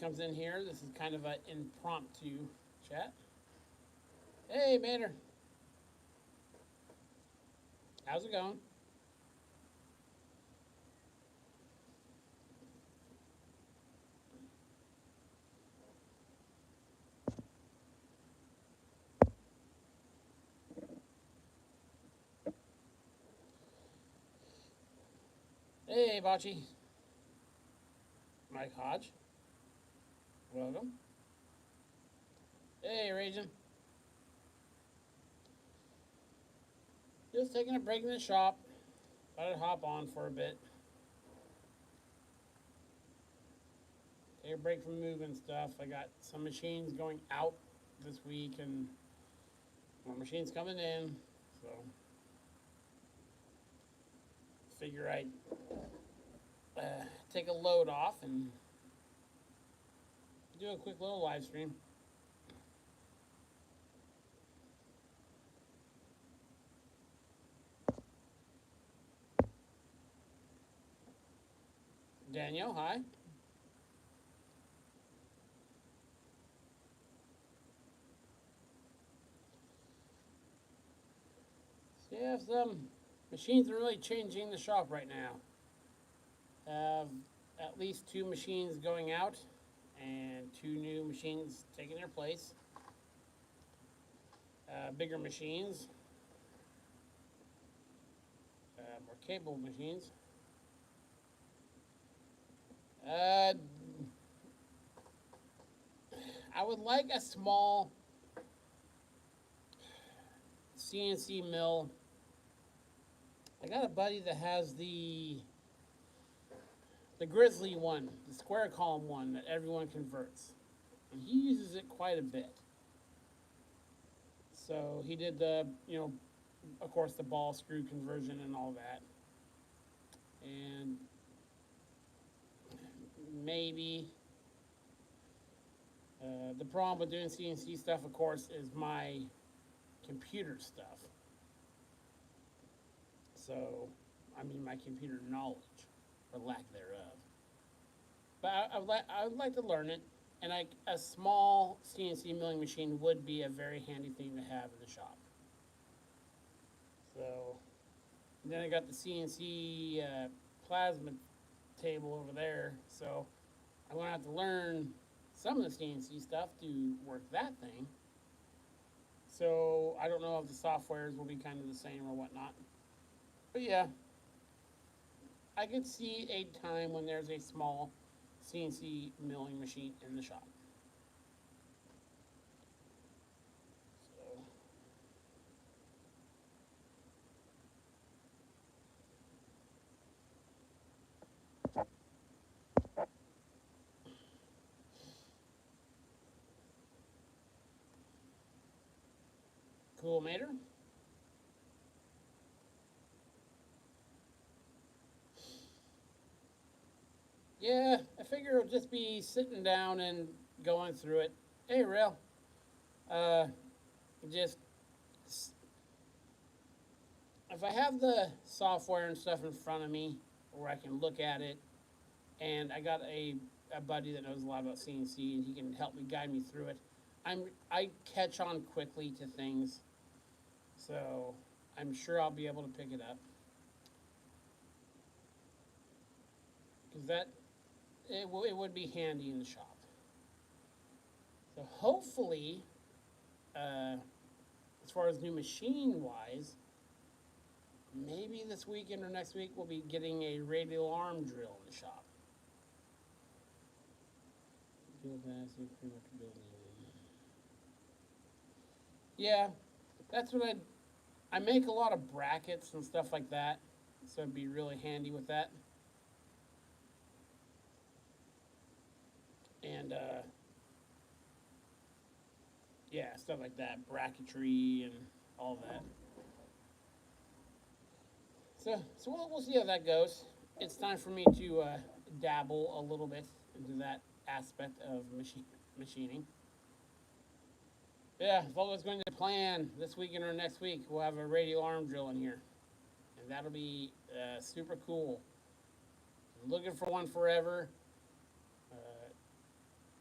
comes in here, this is kind of an impromptu chat. Hey, Mater. How's it going? Hey, Bachi. Mike Hodge. Welcome. Hey, Raging. Just taking a break in the shop. Thought I'd hop on for a bit. Take a break from moving stuff. I got some machines going out this week and more machines coming in. So, figure I'd take a load off and do a quick little live stream. Daniel, hi. So yeah, some machines are really changing the shop right now. Have at least 2 machines going out and 2 new machines taking their place. Bigger machines, more capable machines. Uh, I would like a small CNC mill. I got a buddy that has the Grizzly one, the square column one that everyone converts, and he uses it quite a bit. So he did of course, the ball screw conversion and all that, and maybe the problem with doing CNC stuff, of course, is my computer stuff. So, I mean, my computer knowledge, or lack thereof. But I would like to learn it, and a small CNC milling machine would be a very handy thing to have in the shop. So, then I got the CNC plasma table over there, so I'm going to have to learn some of the CNC stuff to work that thing. So I don't know if the softwares will be kind of the same or whatnot. But yeah, I could see a time when there's a small CNC milling machine in the shop. So, cool, Mater. Yeah, I figure it'll just be sitting down and going through it. Hey, Rail. Uh, just if I have the software and stuff in front of me where I can look at it, and I got a buddy that knows a lot about CNC and he can help me guide me through it. I catch on quickly to things, so I'm sure I'll be able to pick it up. Because it would be handy in the shop. So hopefully, as far as new machine wise, maybe this weekend or next week we'll be getting a radial arm drill in the shop. Yeah, that's what I make a lot of brackets and stuff like that, so it'd be really handy with that. And yeah, stuff like that, bracketry and all that. So we'll see how that goes. It's time for me to dabble a little bit into that aspect of machining. Yeah, if all goes going to plan, this weekend or next week, we'll have a radial arm drill in here, and that'll be super cool. I'm looking for one forever. Uh,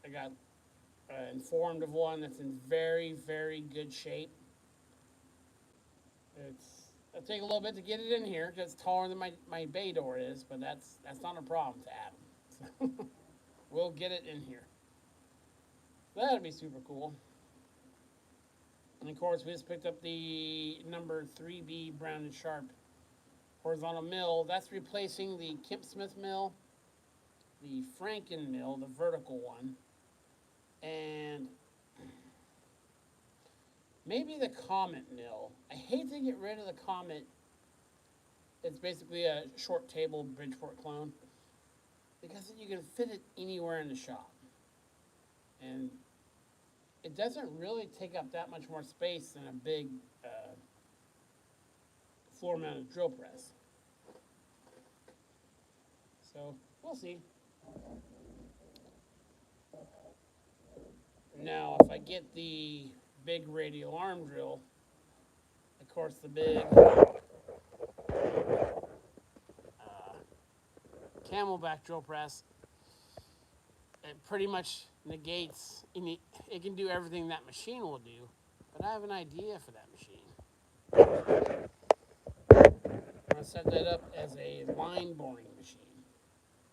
I got informed of one that's in very, very good shape. It'll take a little bit to get it in here because it's taller than my bay door is, but that's not a problem to Adam. So we'll get it in here. That'd be super cool. And of course, we just picked up the number 3B Brown and Sharp horizontal mill. That's replacing the Kemp Smith mill, the Franken mill, the vertical one, and maybe the Comet mill. I hate to get rid of the Comet. It's basically a short table Bridgeport clone because you can fit it anywhere in the shop. And it doesn't really take up that much more space than a big floor mounted drill press. So we'll see. Now, if I get the big radial arm drill, of course, the big Camelback drill press, it pretty much negates, it can do everything that machine will do, but I have an idea for that machine. I'm going to set that up as a line boring machine,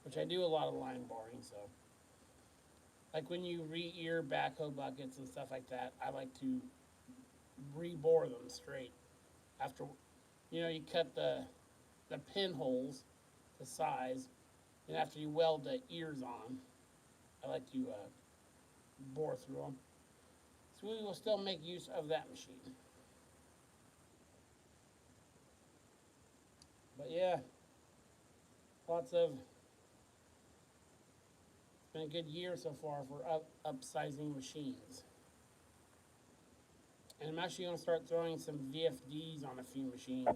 which I do a lot of line boring, so. Like when you re-ear backhoe buckets and stuff like that, I like to re-bore them straight. After, you cut the pinholes to size, and after you weld the ears on, I like to bore through them. So we will still make use of that machine. But yeah, it's been a good year so far for upsizing machines. And I'm actually going to start throwing some VFDs on a few machines.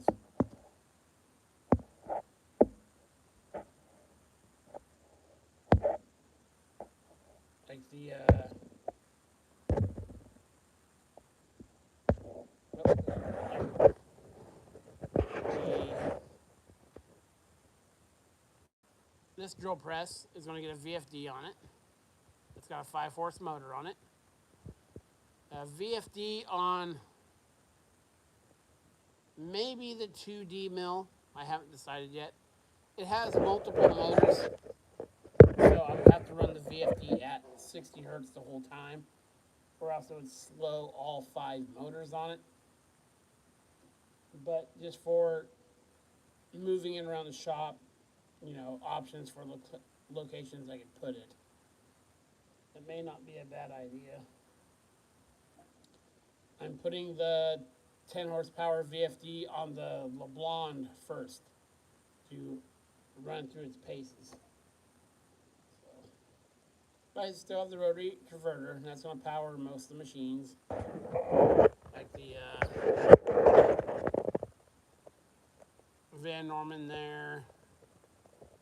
Like this drill press is going to get a VFD on it. It's got a 5-horse motor on it. A VFD on maybe the 2D mill. I haven't decided yet. It has multiple motors, so I would have to run the VFD at 60 hertz the whole time, or else it would slow all 5 motors on it. But just for moving it around the shop, options for locations I could put it. It may not be a bad idea. I'm putting the 10 horsepower VFD on the LeBlond first to run through its paces. So, but I still have the rotary converter, and that's going to power most of the machines. Like the Van Norman there,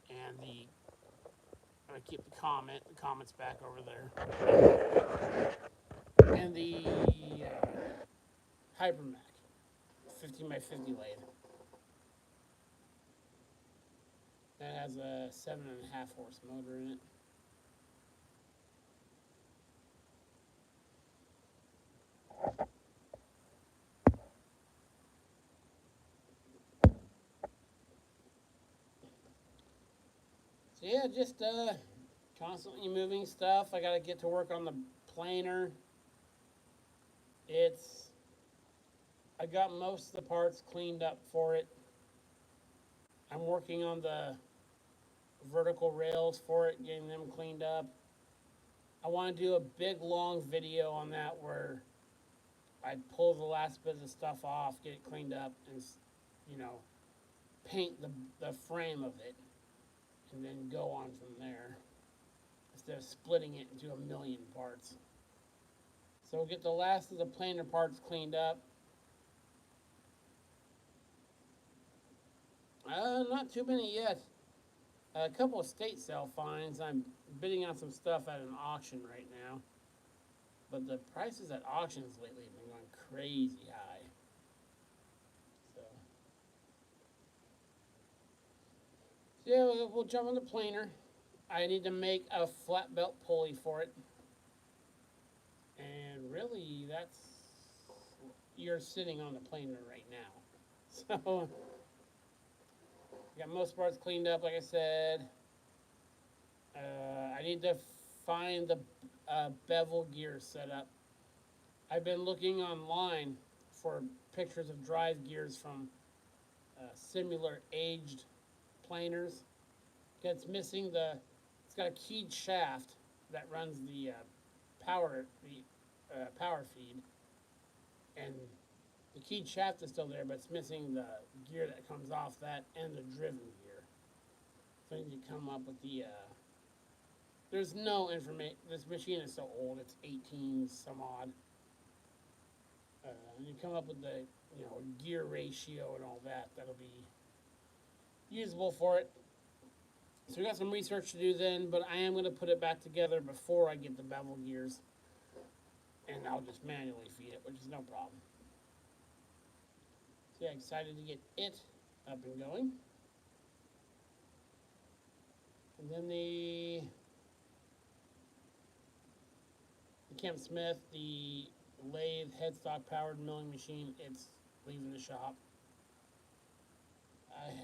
and I'm going to keep the Comet. The Comet's back over there. And the Hypermac, 15 by 50 lathe. That has a 7.5 horse motor in it. So yeah, just constantly moving stuff. I got to get to work on the planer. I got most of the parts cleaned up for it. I'm working on the vertical rails for it, getting them cleaned up. I want to do a big long video on that where I pull the last bit of stuff off, get it cleaned up, and paint the frame of it, and then go on from there instead of splitting it into a million parts. So we'll get the last of the planer parts cleaned up. Not too many yet. A couple of state sale finds. I'm bidding on some stuff at an auction right now. But the prices at auctions lately have been going crazy high. So yeah, we'll jump on the planer. I need to make a flat belt pulley for it. that's, you're sitting on the planer right now. So, got most parts cleaned up, like I said. I need to find the bevel gear set up. I've been looking online for pictures of drive gears from similar aged planers. It's missing it's got a keyed shaft that runs the power feed, and the keyed shaft is still there, but it's missing the gear that comes off that and the driven gear. So I need to come up with there's no information. This machine is so old; it's 18 some odd. And you come up with the gear ratio and all that. That'll be usable for it. So we got some research to do then, but I am going to put it back together before I get the bevel gears, and I'll just manually feed it, which is no problem. So yeah, excited to get it up and going. And then the Kemp Smith, the lathe headstock powered milling machine, it's leaving the shop.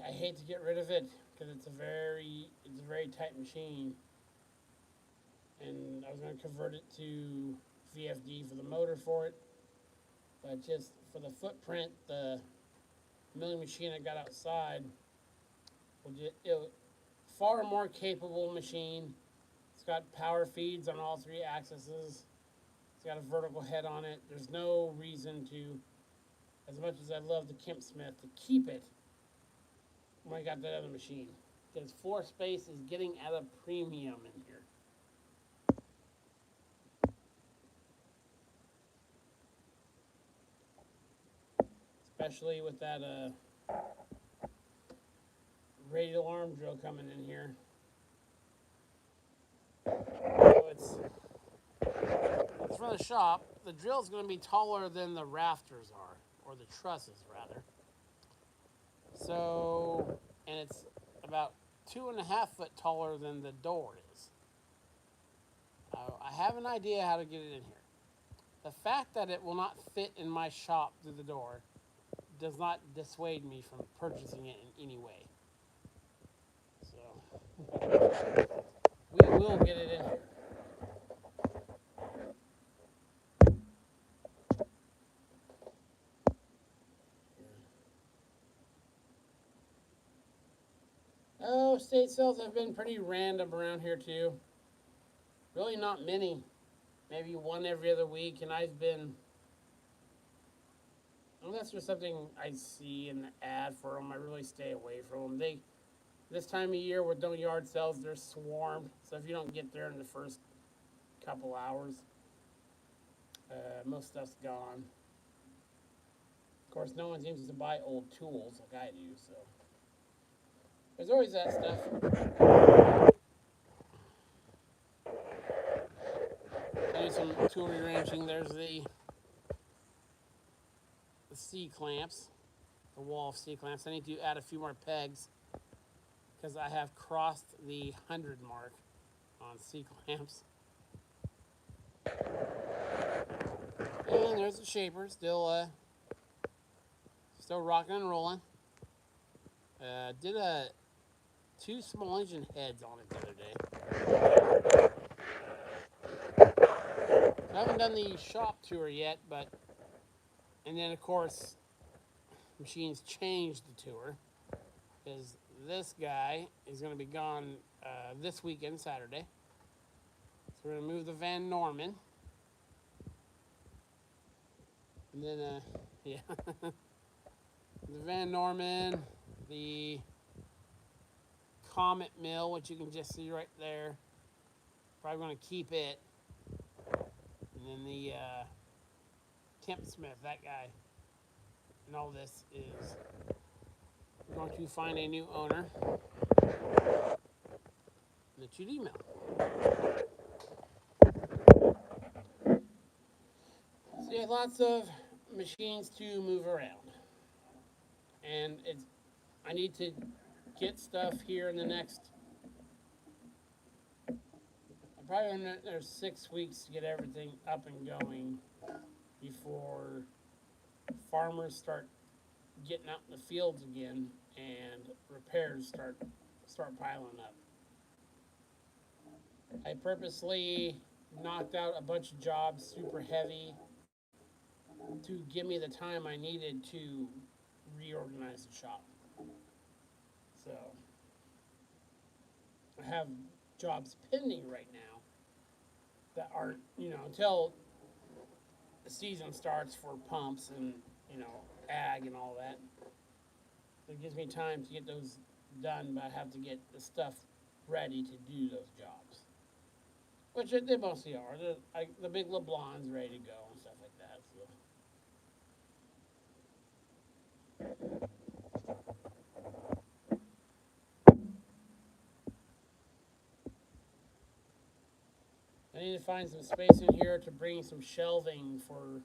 I hate to get rid of it because it's a very tight machine, and I was going to convert it to VFD for the motor for it, but just for the footprint, the milling machine I got outside far more capable machine. It's got power feeds on all three axes. It's got a vertical head on it. There's no reason to, as much as I love the Kemp Smith, to keep it when I got that other machine. Because floor space is getting at a premium in here. Especially with that radial arm drill coming in here. So it's from the shop. The drill's going to be taller than the rafters are, or the trusses rather. So, and it's about 2.5 foot taller than the door is. I have an idea how to get it in here. The fact that it will not fit in my shop through the door does not dissuade me from purchasing it in any way. So, we will get it in here. Oh, state sales have been pretty random around here too. Really not many. Maybe one every other week, and I've been, unless there's something I see in the ad for them, I really stay away from them. This time of year with no yard sales, they're swarmed. So if you don't get there in the first couple hours, most stuff's gone. Of course, no one seems to buy old tools like I do, so there's always that stuff. Do some tool rearranging. There's the C-clamps, the wall of C-clamps. I need to add a few more pegs because I have crossed the 100 mark on C-clamps. And there's the shaper, still rocking and rolling. Did 2 small engine heads on it the other day. I haven't done the shop tour yet, and then of course, machines changed the tour, because this guy is going to be gone this weekend, Saturday. So we're going to move the Van Norman. And then, yeah, the Van Norman, the Comet Mill, which you can just see right there. Probably going to keep it. And then the Kemp Smith, that guy. And all this is going to find a new owner in the 2D mill. So you have lots of machines to move around. And I need to get stuff here in the next, probably there's 6 weeks to get everything up and going before farmers start getting out in the fields again and repairs start piling up. I purposely knocked out a bunch of jobs super heavy to give me the time I needed to reorganize the shop. So I have jobs pending right now that aren't, until the season starts for pumps and, ag and all that. It gives me time to get those done, but I have to get the stuff ready to do those jobs. Which they mostly are. The big LeBlon's ready to go and stuff like that. So. I need to find some space in here to bring some shelving for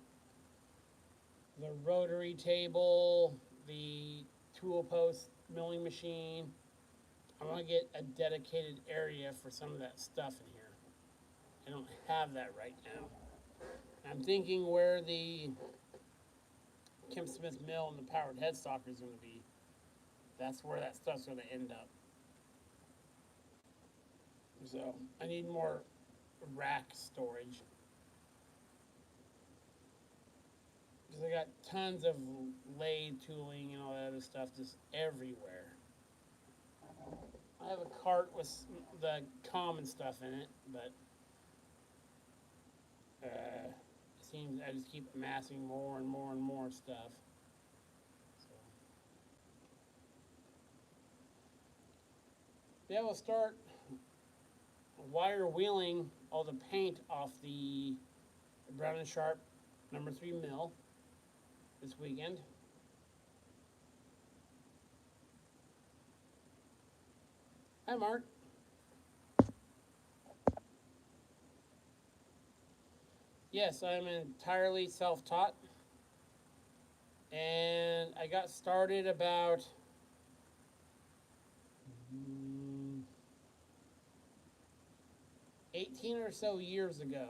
the rotary table, the tool post milling machine. I want to get a dedicated area for some of that stuff in here. I don't have that right now. I'm thinking where the Kim Smith mill and the powered headstocker is going to be. That's where that stuff's going to end up. So I need more rack storage. Because I got tons of lathe tooling and all that other stuff just everywhere. I have a cart with the common stuff in it, but it seems I just keep amassing more and more and more stuff. So. Yeah, we'll start wire wheeling all the paint off the Brown and Sharp #3 mill this weekend. Hi, Mark. Yes, I'm entirely self-taught, and I got started about 18 or so years ago.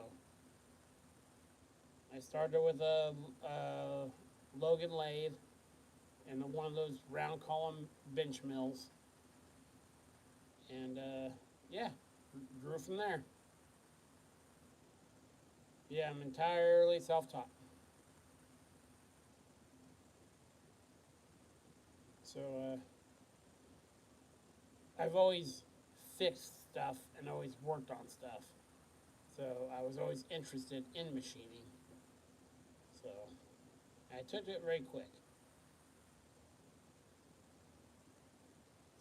I started with a Logan lathe and one of those round column bench mills, and yeah, grew from there. Yeah, I'm entirely self-taught. So I've always fixed stuff and always worked on stuff. So I was always interested in machining. So I took to it very quick.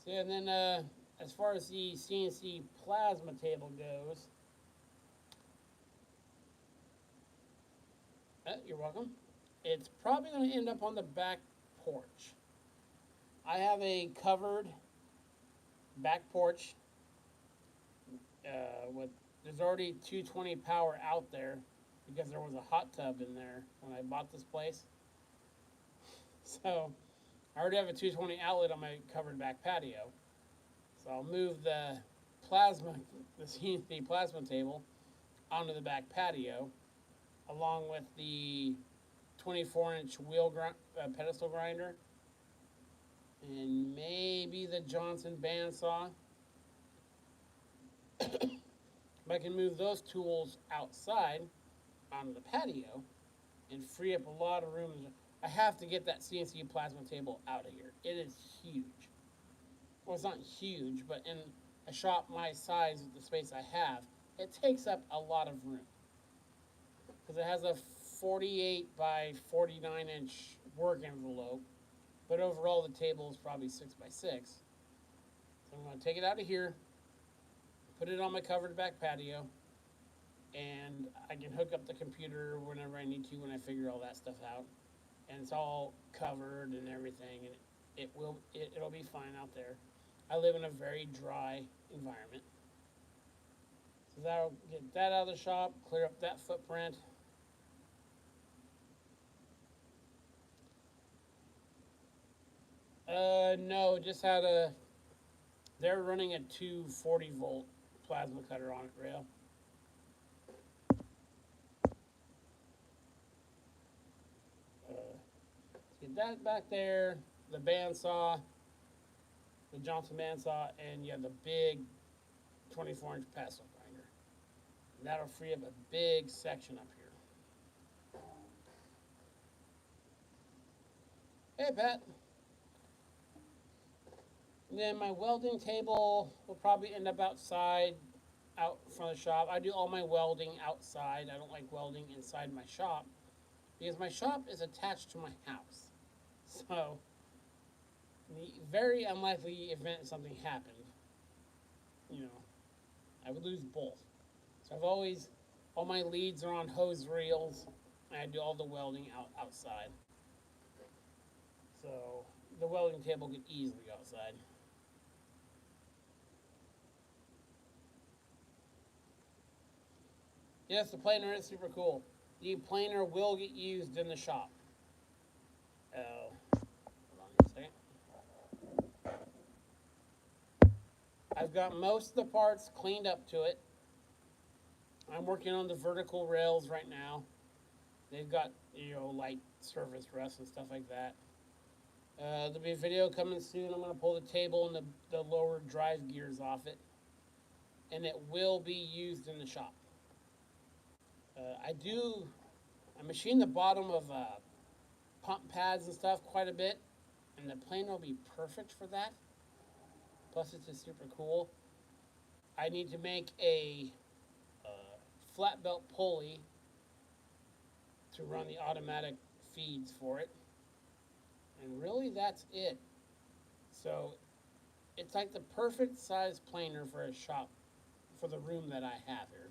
So and then as far as the CNC plasma table goes, you're welcome. It's probably going to end up on the back porch. I have a covered back porch with there's already 220 power out there because there was a hot tub in there when I bought this place. So I already have a 220 outlet on my covered back patio. So I'll move the CNC plasma table onto the back patio along with the 24-inch pedestal grinder and maybe the Johnson bandsaw. I can move those tools outside onto the patio and free up a lot of room. I have to get that CNC plasma table out of here. It is huge. Well, it's not huge, but in a shop my size with the space I have, it takes up a lot of room. Because it has a 48 by 49 inch work envelope, but overall the table is probably 6 by 6. So I'm going to take it out of here, put it on my covered back patio, and I can hook up the computer whenever I need to when I figure all that stuff out. And it's all covered and everything, and it'll be fine out there. I live in a very dry environment. So that'll get that out of the shop, clear up that footprint. No, just had they're running a 240-volt plasma cutter on it, rail. that back there, the bandsaw, the Johnson bandsaw, and you have the big 24-inch pestle grinder. And that'll free up a big section up here. Hey, Pat. And then my welding table will probably end up outside, out front of the shop. I do all my welding outside. I don't like welding inside my shop because my shop is attached to my house. So, the very unlikely event something happened, I would lose both. So all my leads are on hose reels, and I do all the welding outside. So, the welding table could easily go outside. Yes, the planer is super cool. The planer will get used in the shop. Oh, hold on a second. I've got most of the parts cleaned up to it. I'm working on the vertical rails right now. They've got, light surface rust and stuff like that. There'll be a video coming soon. I'm going to pull the table and the lower drive gears off it. And it will be used in the shop. I machine the bottom of pump pads and stuff quite a bit. And the planer will be perfect for that. Plus, it's just super cool. I need to make a flat belt pulley to run the automatic feeds for it. And really, that's it. So, it's like the perfect size planer for a shop, for the room that I have here.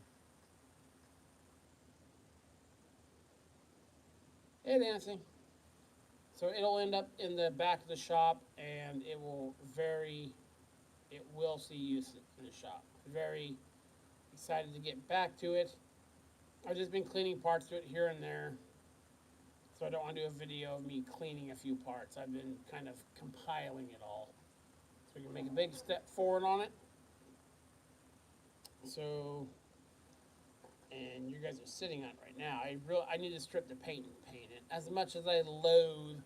Hey, Nancy. So, it'll end up in the back of the shop, and it will see use in the shop. Very excited to get back to it. I've just been cleaning parts to it here and there, so I don't want to do a video of me cleaning a few parts. I've been kind of compiling it all, so we can make a big step forward on it. So, and you guys are sitting on it right now. I need to strip the paint and paint it. As much as I loathe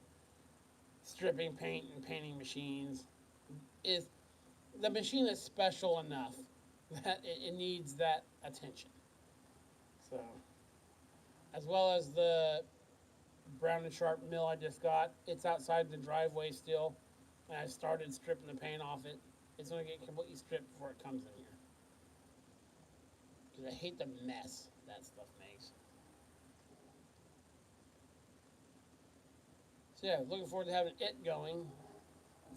stripping paint and painting machines, the machine is special enough that it needs that attention. So, as well as the Brown and Sharp mill I just got, it's outside the driveway still, and I started stripping the paint off it. It's going to get completely stripped before it comes in here, because I hate the mess that stuff makes. So yeah, looking forward to having it going.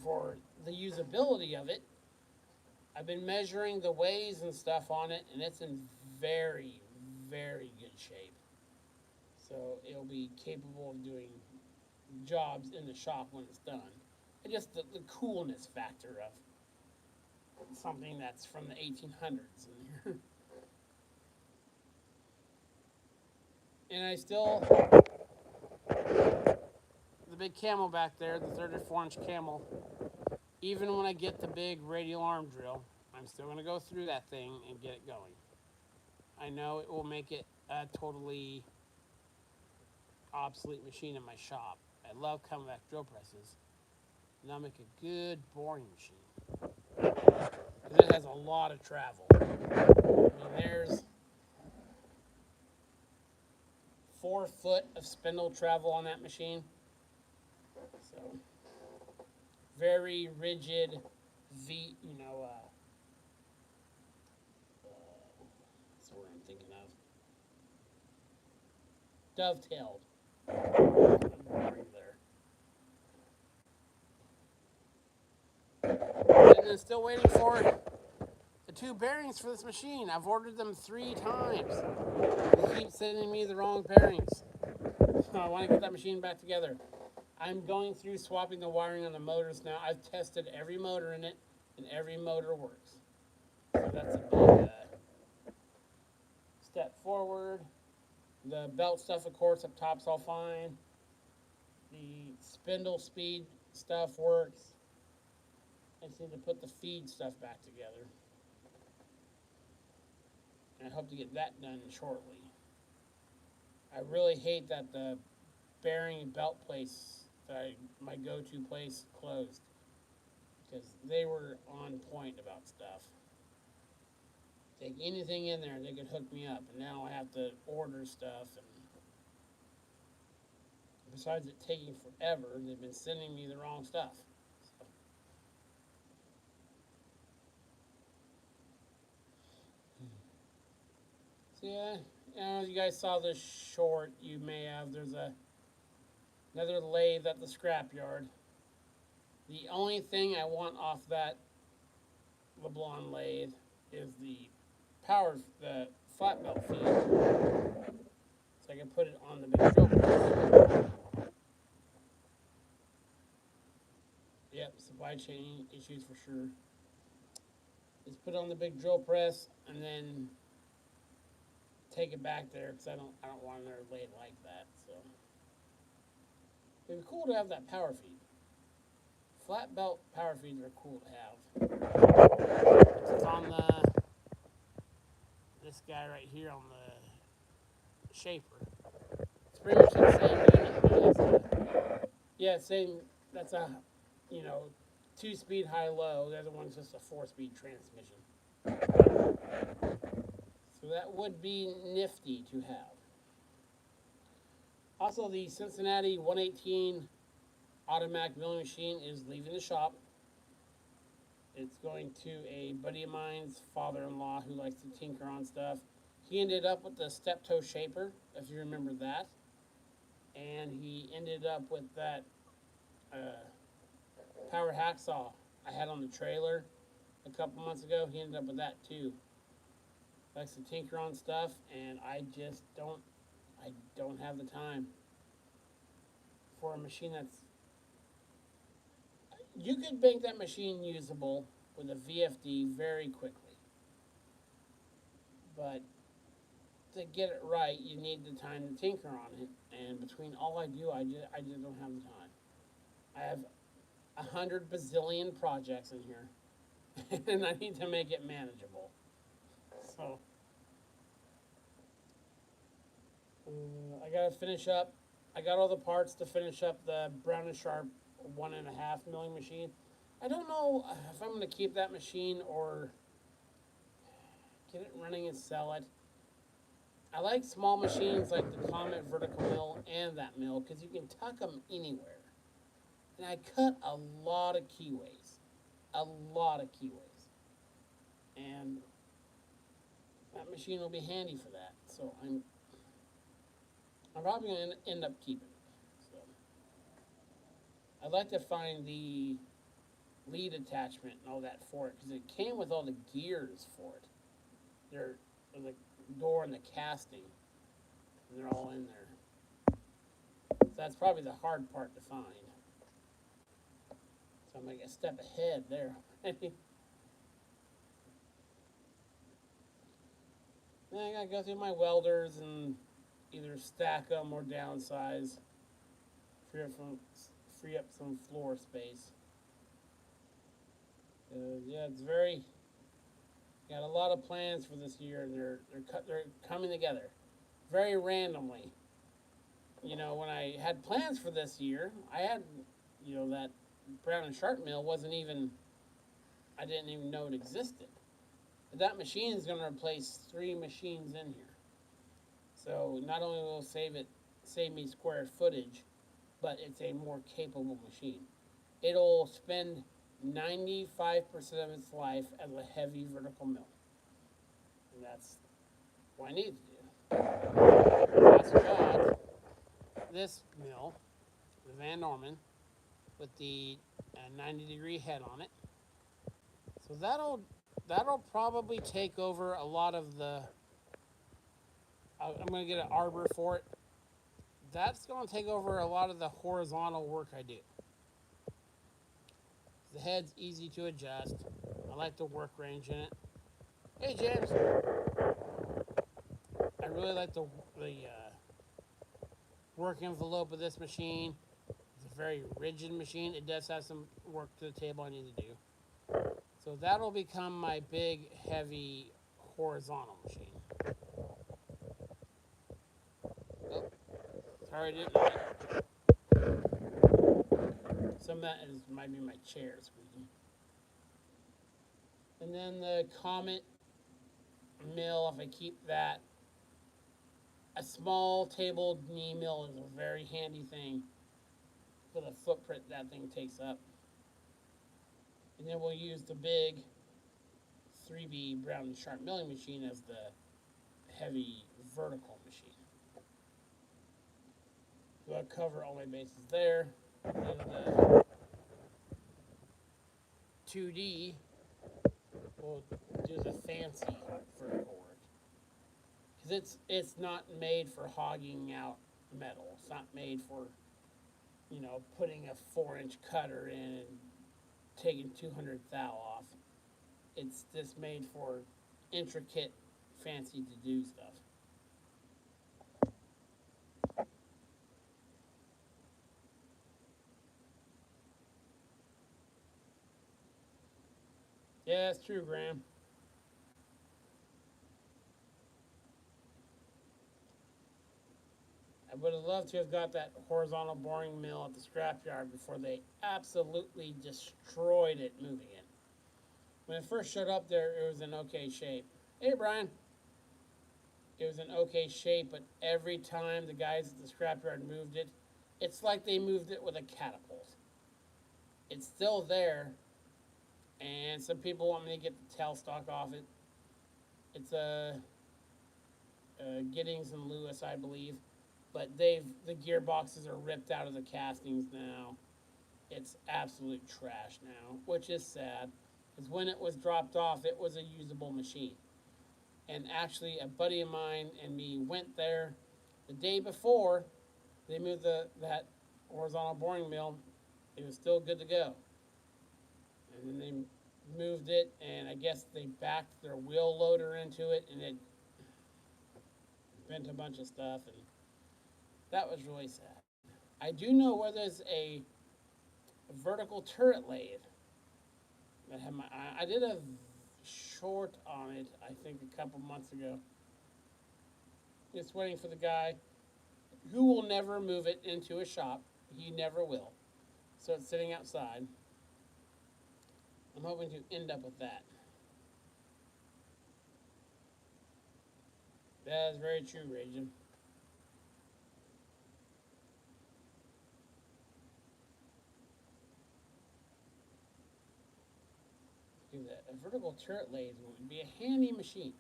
For the usability of it, I've been measuring the ways and stuff on it, and it's in very, very good shape. So it'll be capable of doing jobs in the shop when it's done. And just the coolness factor of something that's from the 1800s in here. And I still, the big camel back there, the 34-inch camel, even when I get the big radial arm drill, I'm still going to go through that thing and get it going. I know it will make it a totally obsolete machine in my shop. I love coming back drill presses, and I'll make a good boring machine, because it has a lot of travel. I mean, there's 4 foot of spindle travel on that machine. So, very rigid that's what I'm thinking of. Dovetailed. And then still waiting for the 2 bearings for this machine. I've ordered them 3 times. They keep sending me the wrong bearings. So I want to get that machine back together. I'm going through swapping the wiring on the motors now. I've tested every motor in it, and every motor works. So that's a big step forward. The belt stuff, of course, up top's all fine. The spindle speed stuff works. I just need to put the feed stuff back together. And I hope to get that done shortly. I really hate that the bearing belt place My go-to place closed because they were on point about stuff. Take anything in there, they could hook me up, and now I have to order stuff. And besides it taking forever, they've been sending me the wrong stuff. So yeah, you guys saw this short. You may have. There's another lathe at the scrapyard. The only thing I want off that LeBlanc lathe is the flat belt feed, so I can put it on the big drill press. Yep, supply chain issues for sure. Just put it on the big drill press and then take it back there because I don't want another lathe like that. So it'd be cool to have that power feed. Flat belt power feeds are cool to have. It's on this guy right here on the shaper. It's pretty much the same unit. Yeah, same. That's a 2-speed high-low. The other one's just a 4-speed transmission. So that would be nifty to have. Also, the Cincinnati 118 automatic milling machine is leaving the shop. It's going to a buddy of mine's father-in-law who likes to tinker on stuff. He ended up with the step-toe shaper, if you remember that. And he ended up with that power hacksaw I had on the trailer a couple months ago. He ended up with that too. Likes to tinker on stuff, and I don't have the time for a machine that's. You could make that machine usable with a VFD very quickly, but to get it right, you need the time to tinker on it. And between all I do, I just don't have the time. I have 100 bazillion projects in here, and I need to make it manageable. So I gotta finish up. I got all the parts to finish up the Brown and Sharp 1.5 milling machine. I don't know if I'm gonna keep that machine or get it running and sell it. I like small machines like the Comet vertical mill and that mill because you can tuck them anywhere. And I cut a lot of keyways. And that machine will be handy for that. So I'm probably going to end up keeping it. So I'd like to find the lead attachment and all that for it because it came with all the gears for it. They're the door and the casting, and they're all in there. So that's probably the hard part to find. So I'm like a step ahead there. Then I gotta go through my welders and either stack them or downsize, free up some floor space. Yeah, it's very. Got a lot of plans for this year, and they're coming together, very randomly. When I had plans for this year, I had, that Brown and Sharp mill wasn't even. I didn't even know it existed. But that machine is going to replace 3 machines in here. So not only will it save me square footage, but it's a more capable machine. It'll spend 95% of its life as a heavy vertical mill. And that's what I need to do. I also got this mill, the Van Norman, with the 90-degree head on it. So that'll probably take over a lot of the. I'm going to get an arbor for it. That's going to take over a lot of the horizontal work I do. The head's easy to adjust. I like the work range in it. Hey, James. I really like the work envelope of this machine. It's a very rigid machine. It does have some work to the table I need to do. So that'll become my big, heavy, horizontal machine. Oh, sorry, I didn't know that. Some of that is might be my chair squeaking. And then the Comet mill, if I keep that, a small table knee mill is a very handy thing for the footprint that thing takes up. And then we'll use the big 3B Brown and Sharp milling machine as the heavy vertical machine. So I'll cover all my bases there. And the 2D will do the fancy vertical work. Because it's not made for hogging out metal. It's not made for, putting a 4-inch cutter in and taking 200 thou off. It's just made for intricate, fancy to do stuff. Yeah, that's true, Graham. I would have loved to have got that horizontal boring mill at the scrapyard before they absolutely destroyed it moving it. When it first showed up there, it was in okay shape. Hey, Brian. It was in okay shape, but every time the guys at the scrapyard moved it, it's like they moved it with a catapult. It's still there, and some people want me to get the tailstock off it. It's a Giddings and Lewis, I believe, but the gearboxes are ripped out of the castings now. It's absolute trash now, which is sad, because when it was dropped off, it was a usable machine. And actually, a buddy of mine and me went there the day before they moved that horizontal boring mill. It was still good to go. And then they moved it, and I guess they backed their wheel loader into it, and it bent a bunch of stuff, and that was really sad. I do know where there's a vertical turret lathe that had I did a short on it, I think a couple months ago. Just waiting for the guy who will never move it into a shop. He never will. So it's sitting outside. I'm hoping to end up with that. That is very true, Ragin. A vertical turret lathe would be a handy machine.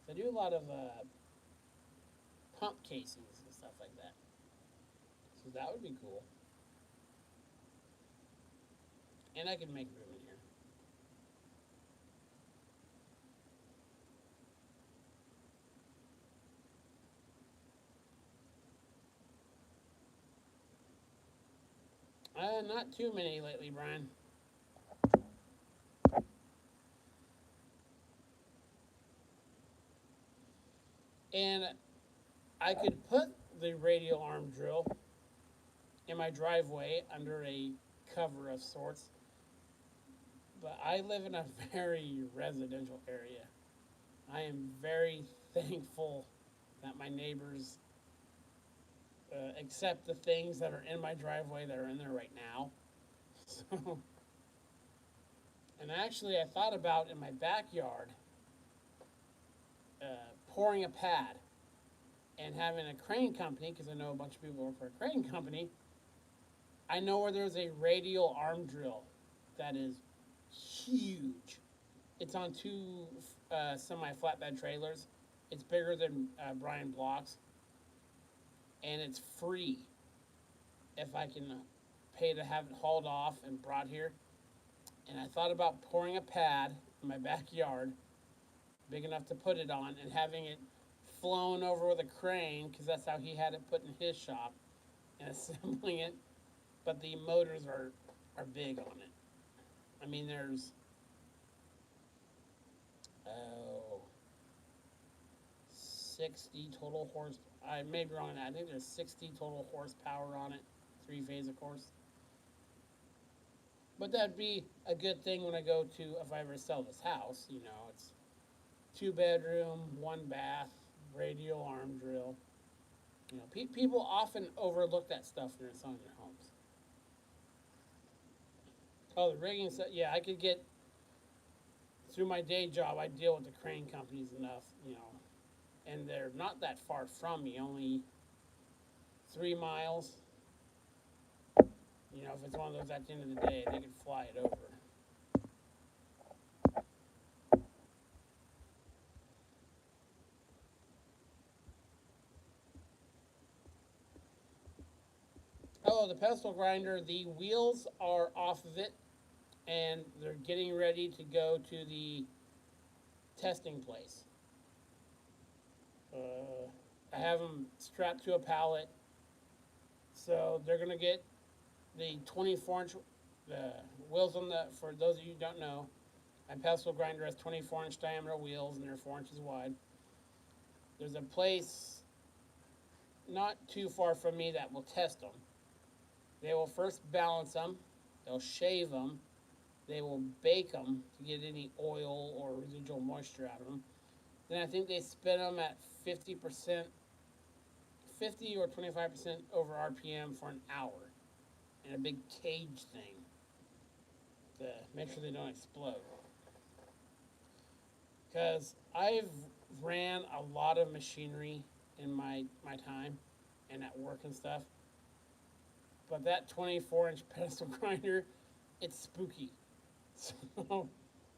So I do a lot of pump casings and stuff like that. So that would be cool. And I could make room in here. Not too many lately, Brian. And I could put the radial arm drill in my driveway under a cover of sorts, but I live in a very residential area. I am very thankful that my neighbors accept the things that are in my driveway that are in there right now. So, and actually, I thought about in my backyard pouring a pad and having a crane company, because I know a bunch of people work for a crane company. I know where there's a radial arm drill that is huge. It's on two semi-flatbed trailers. It's bigger than Brian Block's, and it's free if I can pay to have it hauled off and brought here. And I thought about pouring a pad in my backyard, big enough to put it on, and having it flown over with a crane, because that's how he had it put in his shop, and assembling it. But the motors are big on it. I mean, there's 60 total horse. I may be wrong on that. I think there's 60 total horsepower on it, 3-phase, of course. But that'd be a good thing when I go to, if I ever sell this house. It's 2-bedroom, 1-bath, radial arm drill. People often overlook that stuff when they're selling their homes. Oh, the rigging stuff. Yeah, I could get through my day job. I deal with the crane companies enough, and they're not that far from me. Only 3 miles. If it's one of those at the end of the day, they could fly it over. Oh, the pestle grinder. The wheels are off of it, and they're getting ready to go to the testing place. I have them strapped to a pallet, so they're gonna get the 24-inch wheels on the. For those of you who don't know, my pestle grinder has 24-inch diameter wheels, and they're 4 inches wide. There's a place not too far from me that will test them. They will first balance them, they'll shave them, they will bake them to get any oil or residual moisture out of them. Then I think they spin them at 50%, 50 or 25% over RPM for an hour in a big cage thing to make sure they don't explode. Because I've ran a lot of machinery in my time and at work and stuff. But that 24-inch pedestal grinder, it's spooky. So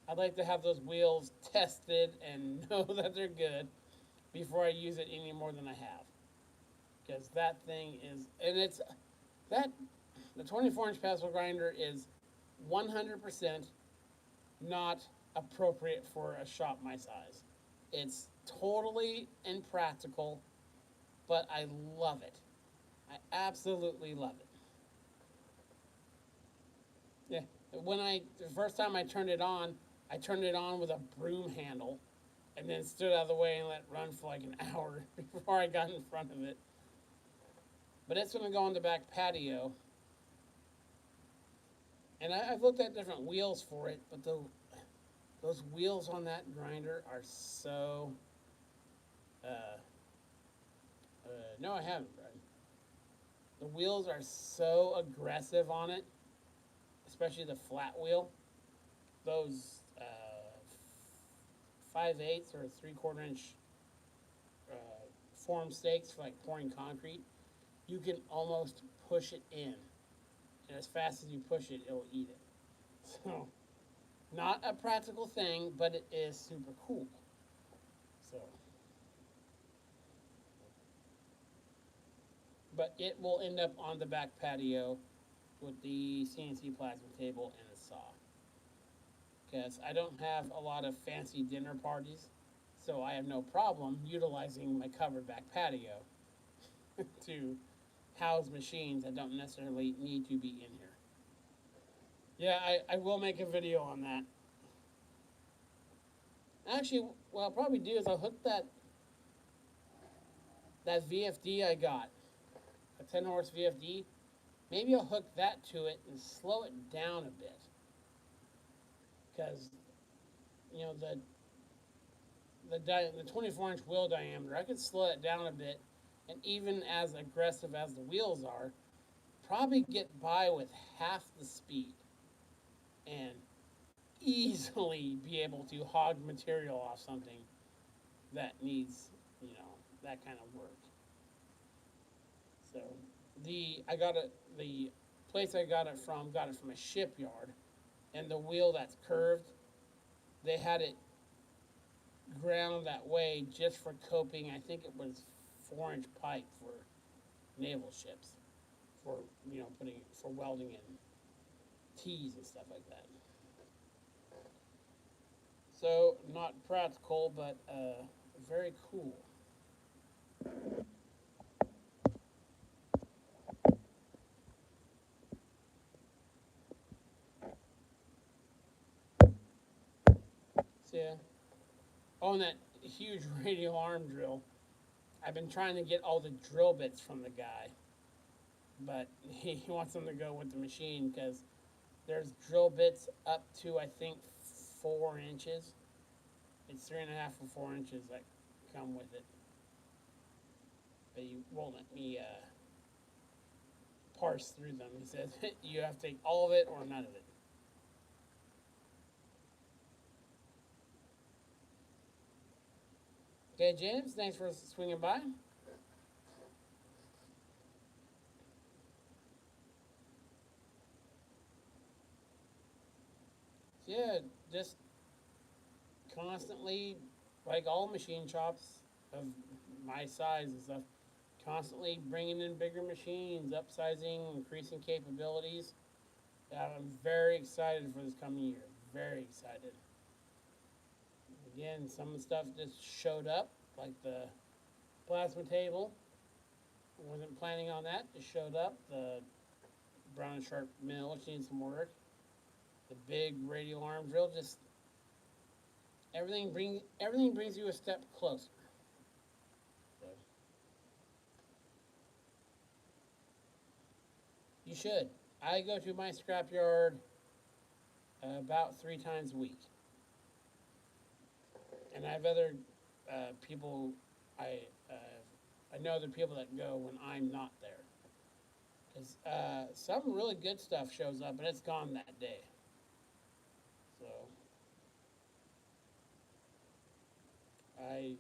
I'd like to have those wheels tested and know that they're good before I use it any more than I have. Because that thing is, and it's that the 24-inch pedestal grinder is 100% not appropriate for a shop my size. It's totally impractical, but I love it. I absolutely love it. Yeah. The first time I turned it on with a broom handle, and then stood out of the way and let it run for like an hour before I got in front of it. But it's gonna go on the back patio, and I've looked at different wheels for it, but those wheels on that grinder are so. Uh, no, I haven't, Brad. The wheels are so aggressive on it, especially the flat wheel. Those 5/8 or 3/4 inch uh, form stakes for like pouring concrete. You can almost push it in, and as fast as you push it, it'll eat it. So, not a practical thing, but it is super cool. So, but it will end up on the back patio with the CNC plasma table and a saw. Because I don't have a lot of fancy dinner parties, so I have no problem utilizing my covered back patio to house machines that don't necessarily need to be in here. Yeah, I will make a video on that. Actually, what I'll probably do is I'll hook that VFD I got, a 10 horse VFD. Maybe I'll hook that to it and slow it down a bit. Because, you know, the 24-inch wheel diameter, I could slow it down a bit, and even as aggressive as the wheels are, probably get by with half the speed and easily be able to hog material off something that needs, that kind of work. So the place I got it from a shipyard, and the wheel that's curved, they had it ground that way just for coping. I think it was 4-inch pipe for naval ships, for putting for welding in T's and stuff like that. So not practical, but very cool. So yeah. Oh, and that huge radial arm drill. I've been trying to get all the drill bits from the guy, but he wants them to go with the machine because there's drill bits up to I think 4 inches. It's 3.5 or 4 inches that come with it, but he won't let me parse through them. He says you have to take all of it or none of it. Okay, James, thanks for swinging by. Yeah, just constantly, like all machine shops of my size and stuff, constantly bringing in bigger machines, upsizing, increasing capabilities. I'm very excited for this coming year. Very excited. Again, some of the stuff just showed up, like the plasma table. Wasn't planning on that. Just showed up. The Brown and Sharp mill, which needs some work. The big radial arm drill. Just everything brings you a step closer. So you should. I go to my scrapyard about 3 times a week, and I have other people. I I know other people that go when I'm not there. Because some really good stuff shows up, and it's gone that day. So I,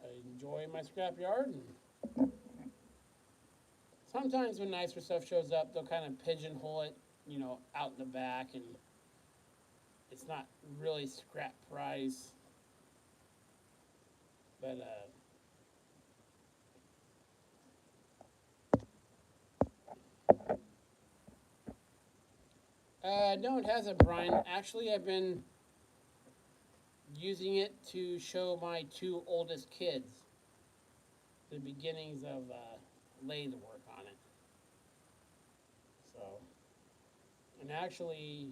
I enjoy my scrapyard, and sometimes when nicer stuff shows up, they'll kind of pigeonhole it, out in the back, and it's not really scrap price. But no, it hasn't, Brian. Actually, I've been using it to show my two oldest kids the beginnings of lathe work on it. So, and actually,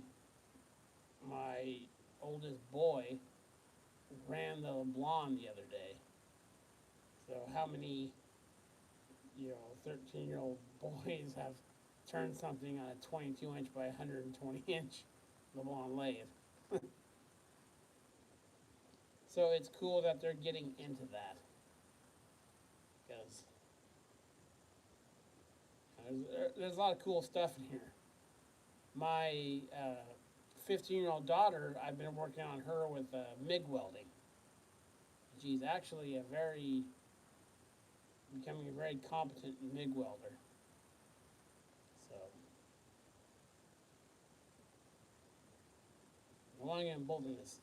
my oldest boy ran the LeBlanc the other day. So how many, 13-year-old boys have turned something on a 22-inch by 120-inch LeBlanc lathe? So it's cool that they're getting into that because there's a lot of cool stuff in here. My 15-year-old daughter, I've been working on her with MIG welding. She's actually becoming a very competent MIG welder. So I want to get involved in this.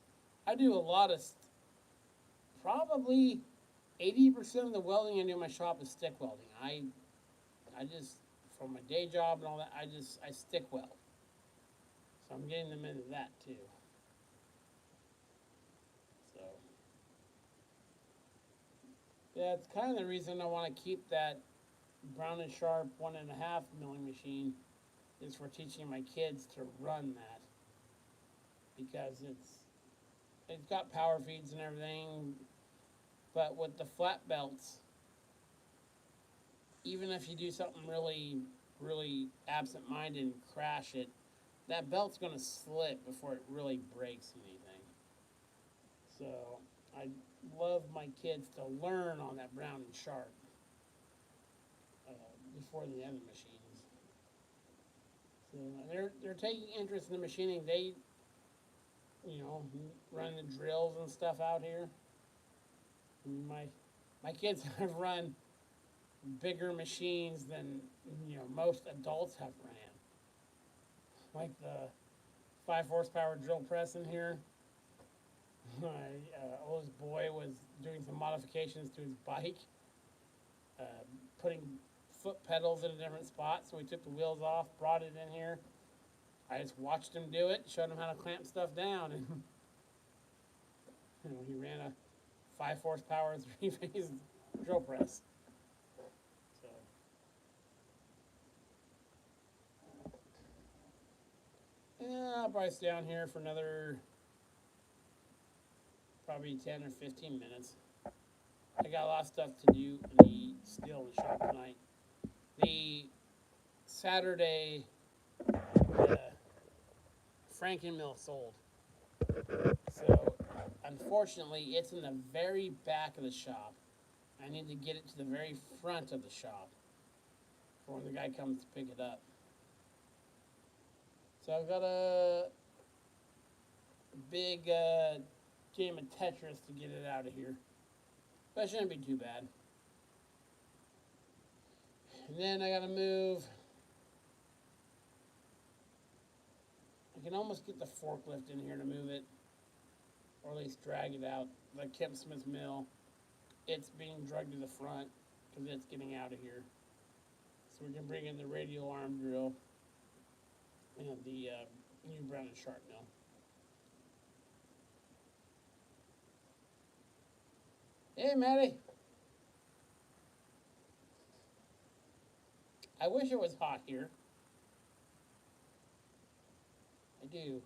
I do a lot of, probably 80% of the welding I do in my shop is stick welding. I just, from my day job and all that, I stick weld. So I'm getting them into that too. So yeah, it's kind of the reason I want to keep that Brown and Sharp 1.5 milling machine is for teaching my kids to run that because it's got power feeds and everything, but with the flat belts, even if you do something really, really absent-minded and crash it, that belt's going to slip before it really breaks anything. So I love my kids to learn on that Brown and Sharp uh, before the other machines. So they're taking interest in the machining. They run the drills and stuff out here. My kids have run bigger machines than most adults have ran. Like the 5 horsepower drill press in here. My oldest boy was doing some modifications to his bike, uh, putting foot pedals in a different spot. So we took the wheels off, brought it in here. I just watched him do it, showed him how to clamp stuff down, and he ran a 5 horsepower 3 phase drill press. So yeah, I'll probably stay down here for another probably 10 or 15 minutes. I got a lot of stuff to do in the steel in the shop tonight. The Saturday, the Franken mill sold. So unfortunately, it's in the very back of the shop. I need to get it to the very front of the shop for when the guy comes to pick it up. So I've got a big game of Tetris to get it out of here. That shouldn't be too bad. And then I gotta move. I can almost get the forklift in here to move it, or at least drag it out. The Kemp Smith mill, it's being dragged to the front because it's getting out of here. So we can bring in the radial arm drill and the new Brown and Sharp mill. Hey, Maddie. I wish it was hot here. I do.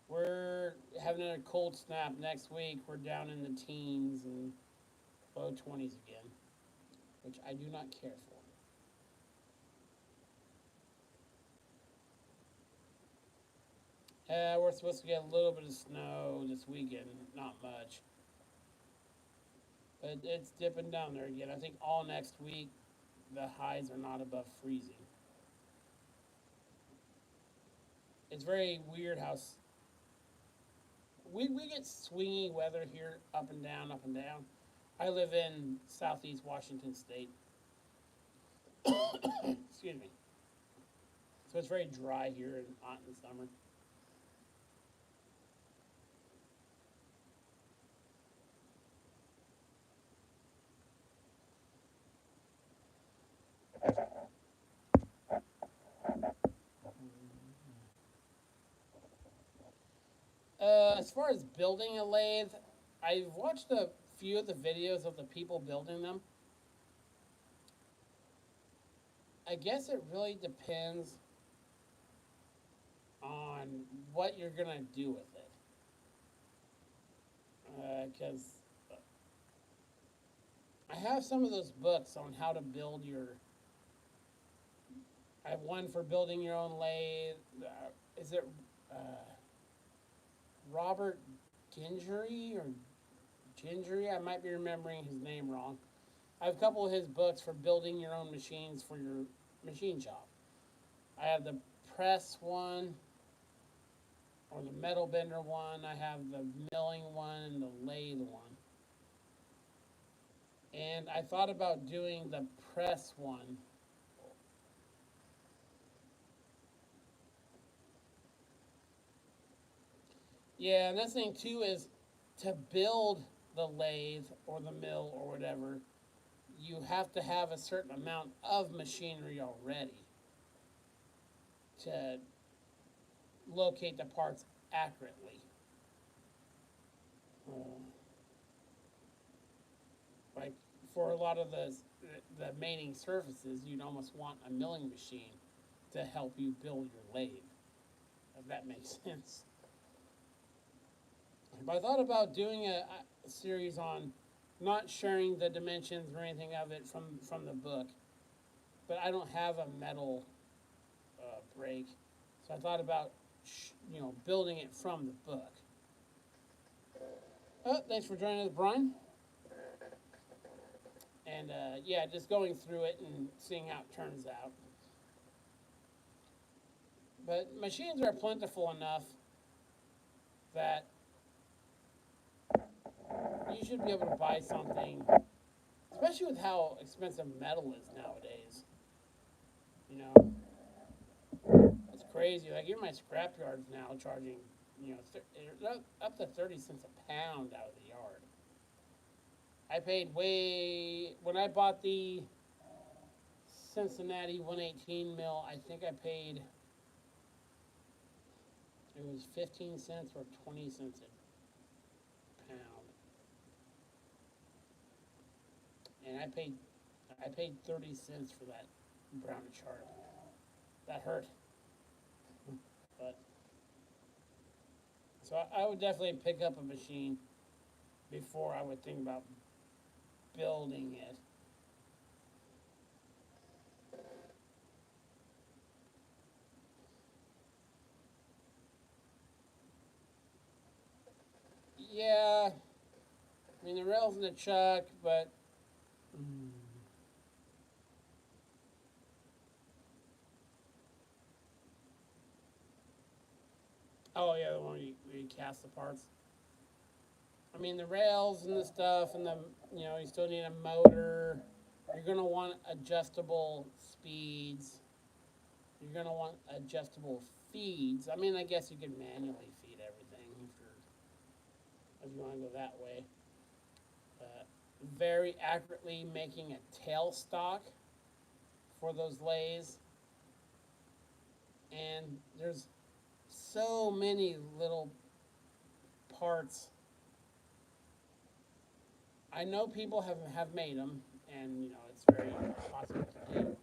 We're having a cold snap next week. We're down in the teens and low 20s again, which I do not care for. We're supposed to get a little bit of snow this weekend, not much. But it's dipping down there again. I think all next week the highs are not above freezing. It's very weird how we get swingy weather here, up and down, up and down. I live in southeast Washington State. Excuse me. So it's very dry here and hot in the summer. As far as building a lathe, I've watched a few of the videos of the people building them. I guess it really depends on what you're gonna do with it. Because I have some of those books on how to build your. I have one for building your own lathe. Is it uh, Robert Gingery or Gingery? I might be remembering his name wrong. I have a couple of his books for building your own machines for your machine shop. I have the press one or the metal bender one. I have the milling one and the lathe one. And I thought about doing the press one. Yeah, and that's the thing too is to build the lathe or the mill or whatever, you have to have a certain amount of machinery already to locate the parts accurately. Uh, like for a lot of the mating surfaces, you'd almost want a milling machine to help you build your lathe, if that makes sense. But I thought about doing a series on not sharing the dimensions or anything of it from the book, but I don't have a metal brake, so I thought about building it from the book. Oh, thanks for joining us, Brian. And yeah, just going through it and seeing how it turns out. But machines are plentiful enough that you should be able to buy something, especially with how expensive metal is nowadays. You know, it's crazy. Like even my scrap yards now charging, up to 30 cents a pound out of the yard. I paid when I bought the Cincinnati 118 mill. I think I paid it was 15 cents or 20 cents a pound, and I paid 30 cents for that brown chart. That hurt, but so I would definitely pick up a machine before I would think about building it. Yeah, I mean the rails in the chuck, but oh yeah, the one where you cast the parts. I mean, the rails and the stuff, and you still need a motor. You're gonna want adjustable speeds. You're gonna want adjustable feeds. I mean, I guess you could manually feed everything if you want to go that way. Uh, Very accurately making a tailstock for those lays, and there's so many little parts. I know people have made them, and it's very possible to do.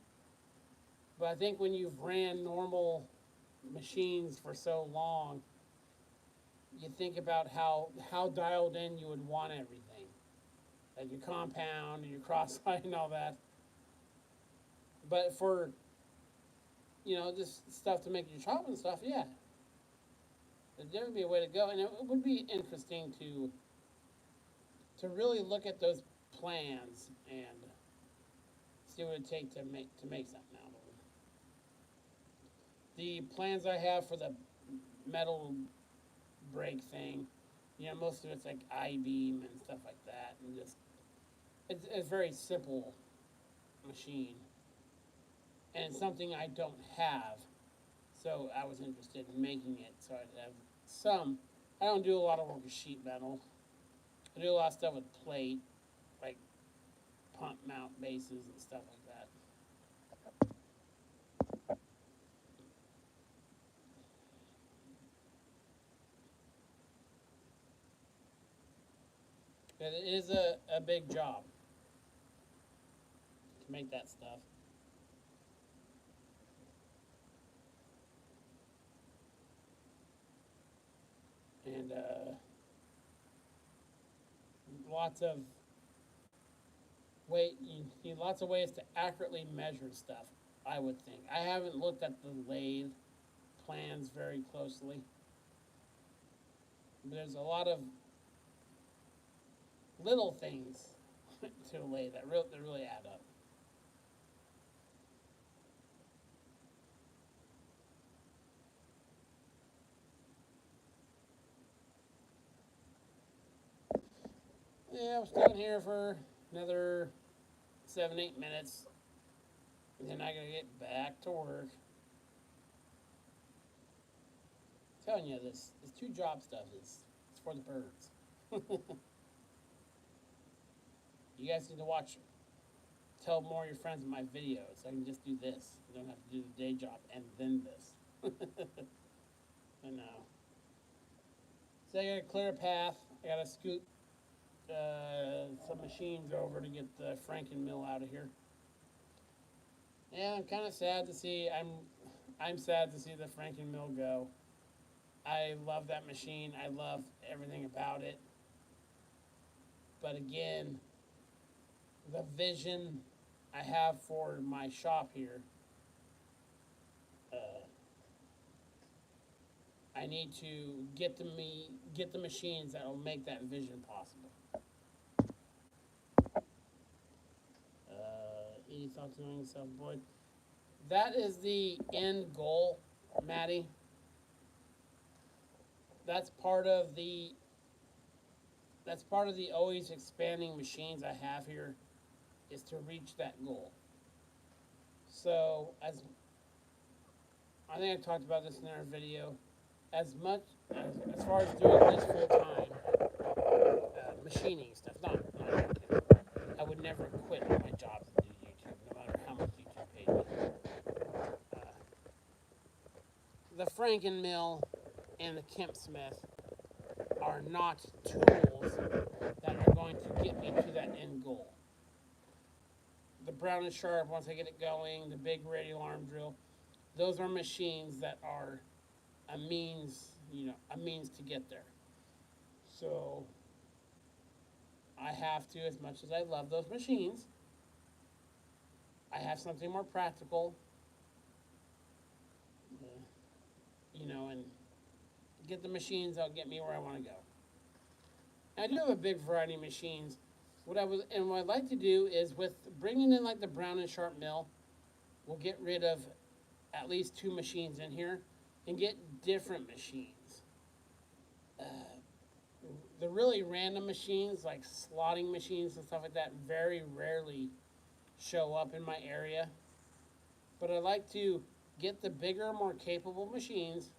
But I think when you've ran normal machines for so long, you think about how dialed in you would want everything, like your compound and your cross line and all that. But for just stuff to make your chop and stuff, yeah, there would be a way to go, and it would be interesting to really look at those plans and see what it takes to make something out of them. The plans I have for the metal brake thing, most of it's like I beam and stuff like that, and just it's a very simple machine, and it's something I don't have, so I was interested in making it. So I'd have some. I don't do a lot of work with sheet metal. I do a lot of stuff with plate, like pump mount bases and stuff like that. But it is a big job to make that stuff. And lots of you need lots of ways to accurately measure stuff. I would think. I haven't looked at the lathe plans very closely. But there's a lot of little things to a lathe that really add up. Yeah, I'm staying here for another 7, 8 minutes, and then I gotta get back to work. I'm telling you, this two job stuff is it's for the birds. You guys need to tell more of your friends of my videos. So I can just do this. You don't have to do the day job and then this. I know. So I gotta clear a path. I gotta scoot some machines over to get the Franken mill out of here. Yeah, I'm kind of sad to see. I'm sad to see the Franken mill go. I love that machine. I love everything about it. But again, the vision I have for my shop here, uh, I need to get the machines that will make that vision possible. Any thoughts on self-employed? That is the end goal, Maddie. That's part of the that's part of the always expanding machines I have here is to reach that goal. So I think I talked about this in our video, as much as far as doing this full time, machining stuff. I would never quit my job to do YouTube, no matter how much YouTube paid me. Uh, the Franken mill and the Kemp Smith are not tools that are going to get me to that end goal. The Brown and Sharp, once I get it going, the big radial arm drill, those are machines that are a means to get there. So I have to, as much as I love those machines, I have something more practical, uh, and get the machines that'll get me where I want to go. I do have a big variety of machines. What I'd like to do is with bringing in like the Brown and Sharp mill, we'll get rid of at least 2 machines in here and get different machines. Uh, the really random machines, like slotting machines and stuff like that, very rarely show up in my area. But I like to get the bigger, more capable machines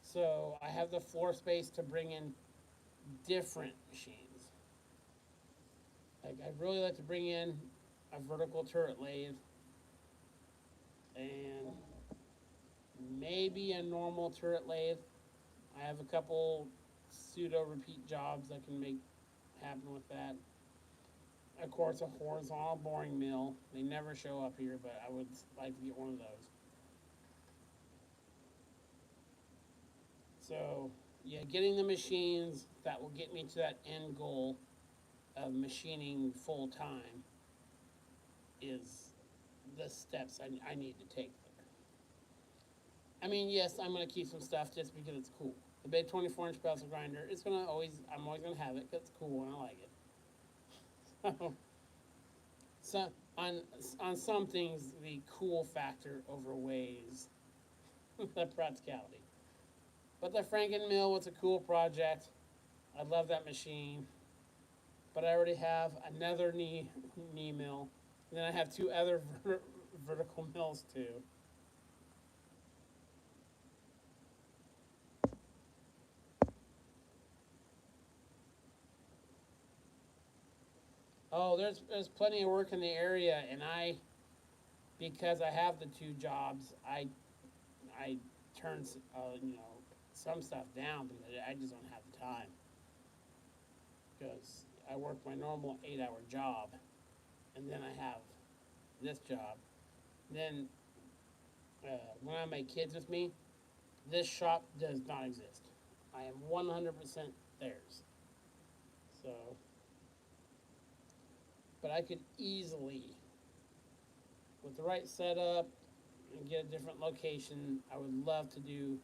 so I have the floor space to bring in different machines. Like I'd really like to bring in a vertical turret lathe and maybe a normal turret lathe. I have a couple pseudo repeat jobs I can make happen with that. Of course, a horizontal boring mill. They never show up here, but I would like to get one of those. So, yeah, getting the machines that will get me to that end goal of machining full time is the steps I need to take there. I mean, yes, I'm going to keep some stuff just because it's cool. The big 24-inch pestle grinder, I'm always going to have it because it's cool and I like it. So, on some things, the cool factor overweighs the practicality. But the Franken mill was a cool project. I love that machine. But I already have another knee mill. And then I have two other vertical mills too. Oh, there's plenty of work in the area, and because I have the two jobs, I turn some stuff down because I just don't have the time. Because I work my normal 8-hour job, and then I have this job. Then when I have my kids with me, this shop does not exist. I am 100% theirs. So, but I could easily, with the right setup and get a different location, I would love to do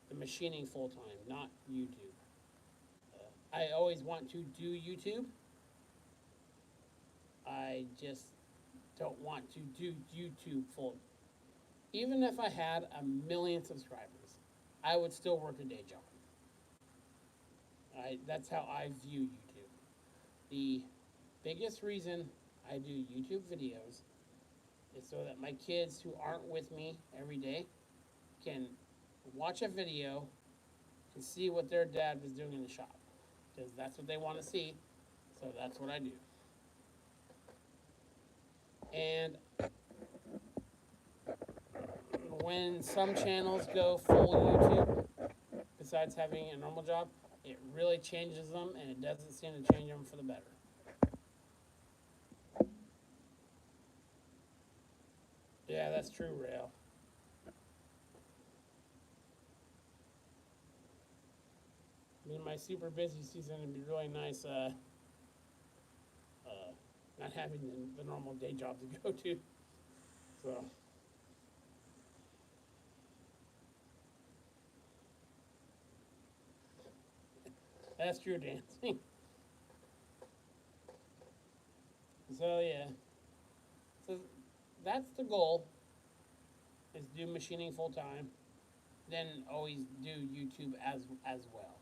the machining full time, not YouTube. I always want to do YouTube. I just don't want to do YouTube full. Even if I had 1 million subscribers, I would still work a day job. That's how I view YouTube. The biggest reason I do YouTube videos is so that my kids who aren't with me every day can watch a video and see what their dad was doing in the shop. Because that's what they want to see, so that's what I do. And when some channels go full YouTube, besides having a normal job, it really changes them, and it doesn't seem to change them for the better. Yeah, that's true, Rail. I mean, my super busy season would be really nice, not having the normal day job to go to. So, that's true, dancing. So, yeah. So, that's the goal, is do machining full time, then always do YouTube as well.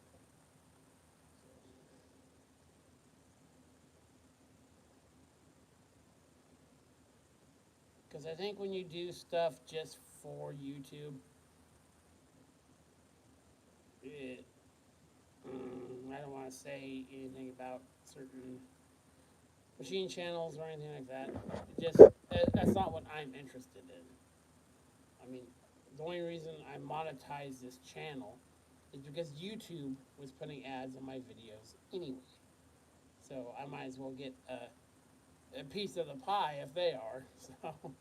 Because I think when you do stuff just for YouTube, it, I don't want to say anything about certain machine channels or anything like that. That's not what I'm interested in. I mean, the only reason I monetize this channel is because YouTube was putting ads on my videos anyway. So I might as well get a piece of the pie if they are. So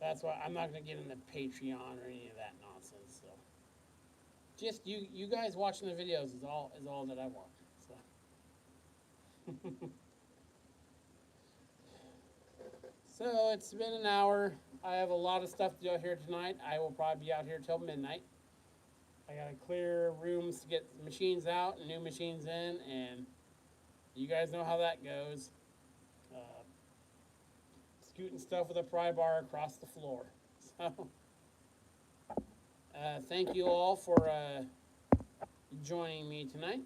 that's why I'm not going to get into Patreon or any of that nonsense. So just you guys watching the videos is all that I want. So. So it's been an hour. I have a lot of stuff to do out here tonight. I will probably be out here till midnight. I gotta clear rooms to get machines out and new machines in, and you guys know how that goes. Scooting stuff with a pry bar across the floor. So, thank you all for joining me tonight.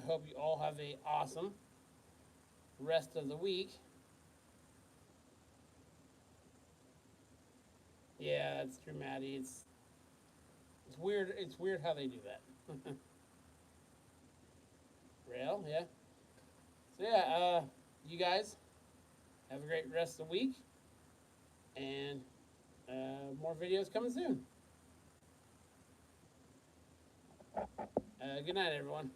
Hope you all have a awesome rest of the week. Yeah, that's true, Maddie. It's weird. It's weird how they do that. Real, yeah. So yeah, you guys have a great rest of the week, and more videos coming soon. Good night, everyone.